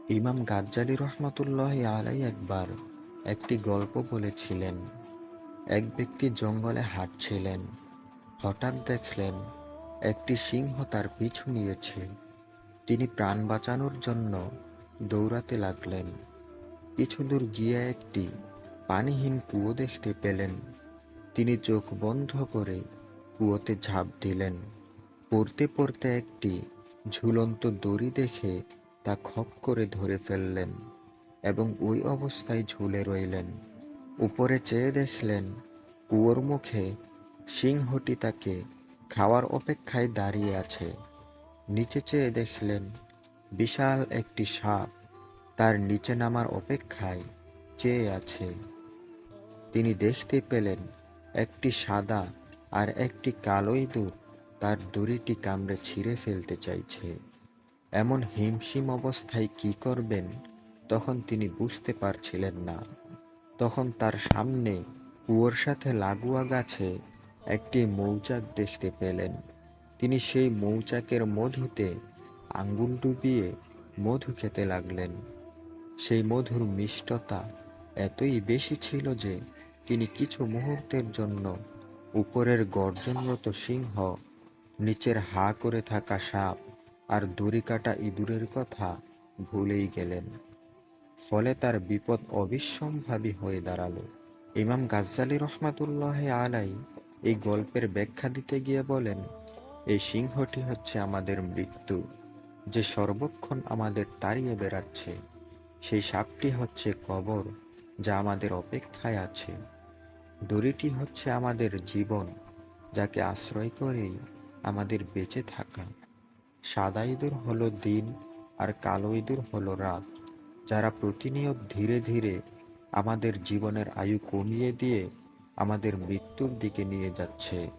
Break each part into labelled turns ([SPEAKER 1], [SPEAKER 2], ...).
[SPEAKER 1] ইমাম গাজ্জালী রহমতুল্লাহি আলাই একবার একটি গল্প বলেছিলেন। এক ব্যক্তি জঙ্গলে হাঁটছিলেন। হঠাৎ দেখলেন একটি সিংহ তার পিছু নিয়েছে। তিনি প্রাণ বাঁচানোর জন্য দৌড়াতে লাগলেন। কিছু দূর গিয়ে একটি পানিহীন কুয়ো দেখতে পেলেন। তিনি চোখ বন্ধ করে কুয়োতে ঝাঁপ দিলেন। পড়তে পড়তে একটি ঝুলন্ত দড়ি দেখে তা খপ করে ধরে ফেললেন এবং ওই অবস্থায় ঝুলে রইলেন। উপরে চেয়ে দেখলেন কুয়োর মুখে সিংহটি তাকে খাওয়ার অপেক্ষায় দাঁড়িয়ে আছে। নিচে চেয়ে দেখলেন বিশাল একটি সাপ তার নিচে নামার অপেক্ষায় চেয়ে আছে। তিনি দেখতে পেলেন একটি সাদা আর একটি কালো ইঁদুর তার দড়িটি কামড়ে ছিঁড়ে ফেলতে চাইছে। এমন হিমশিম অবস্থায় কি করবেন তখন তিনি বুঝতে পারছিলেন না। তখন তার সামনে কুয়োর সাথে লাগোয়া গাছে একটি মৌচাক দেখতে পেলেন। তিনি সেই মৌচাকের মধুতে আঙ্গুল ডুবিয়ে মধু খেতে লাগলেন। সেই মধুর মিষ্টতা এতই বেশি ছিল যে তিনি কিছু মুহূর্তের জন্য উপরের গর্জনরত সিংহ, নিচের হা করে থাকা সাপ আর দড়ি কাটা ইঁদুরের কথা ভুলেই গেলেন। ফলে তার বিপদ অবিসম্ভাবী হয়ে দাঁড়ালো। ইমাম গাজ্জালী রহমাতুল্লাহ আলাই এই গল্পের ব্যাখ্যা দিতে গিয়ে বলেন, এই সিংহটি হচ্ছে আমাদের মৃত্যু, যে সর্বক্ষণ আমাদের তাড়িয়ে বেড়াচ্ছে। সেই সাপটি হচ্ছে কবর, যা আমাদের অপেক্ষায় আছে। দড়িটি হচ্ছে আমাদের জীবন, যাকে আশ্রয় করেই আমাদের বেঁচে থাকা। সাদা ইঁদুর হলো দিন আর কালো ইঁদুর হলো রাত, যারা প্রতিনিয়ত ধীরে ধীরে আমাদের জীবনের আয়ু কমিয়ে দিয়ে আমাদের মৃত্যুর দিকে নিয়ে যাচ্ছে।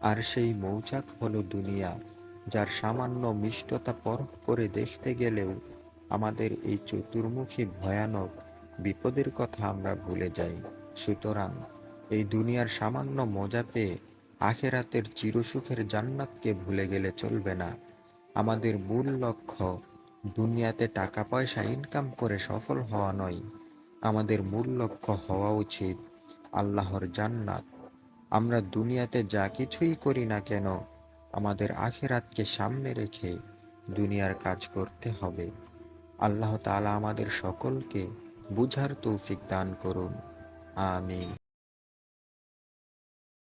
[SPEAKER 1] আর সেই মৌচাক হলো দুনিয়া, যার সামান্য মিষ্টতা পরখ করে দেখতে গেলেও আমাদের এই চতুর্মুখী ভয়ানক বিপদের কথা আমরা ভুলে যাই। সুতরাং এই দুনিয়ার সামান্য মজা পেয়ে আখেরাতের চিরসুখের জান্নাতকে ভুলে গেলে চলবে না। আমাদের মূল লক্ষ্য দুনিয়াতে টাকা পয়সা ইনকাম করে সফল হওয়া নয়। আমাদের মূল লক্ষ্য হওয়া উচিত আল্লাহর জান্নাত। আমরা দুনিয়াতে যা কিছুই করি না কেন, আমাদের আখিরাতকে সামনে রেখে দুনিয়ার কাজ করতে হবে। আল্লাহ তাআলা আমাদের সকলকে বুঝার তৌফিক দান করুন। আমিন।